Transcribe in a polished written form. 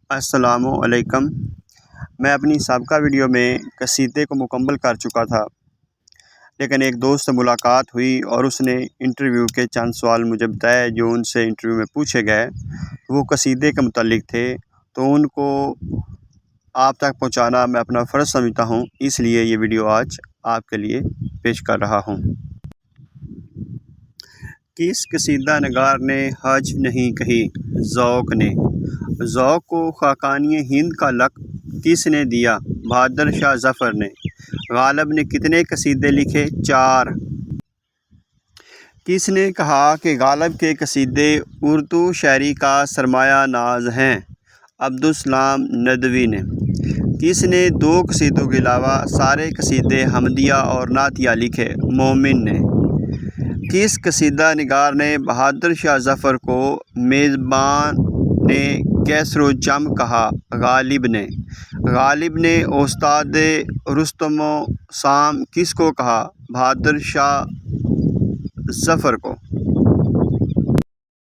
السلام علیکم۔ میں اپنی سابقہ ویڈیو میں قصیدے کو مکمل کر چکا تھا، لیکن ایک دوست سے ملاقات ہوئی اور اس نے انٹرویو کے چند سوال مجھے بتائے جو ان سے انٹرویو میں پوچھے گئے۔ وہ قصیدے کے متعلق تھے، تو ان کو آپ تک پہنچانا میں اپنا فرض سمجھتا ہوں، اس لیے یہ ویڈیو آج آپ کے لیے پیش کر رہا ہوں۔ کس قصیدہ نگار نے حج نہیں کہی؟ ذوق نے۔ ذوق کو خاقانی ہند کا لقب کس نے دیا؟ بہادر شاہ ظفر نے۔ غالب نے کتنے قصیدے لکھے؟ 4۔ کس نے کہا کہ غالب کے قصیدے اردو شاعری کا سرمایہ ناز ہیں؟ عبدالسلام ندوی نے۔ کس نے 2 قصیدوں کے علاوہ سارے قصیدے حمدیہ اور نعتیہ لکھے؟ مومن نے۔ کس قصیدہ نگار نے بہادر شاہ ظفر کو میزبان کیسر و جم کہا؟ غالب نے۔ غالب نے استاد رستم و سام کس کو کہا؟ بہادر شاہ ظفر کو۔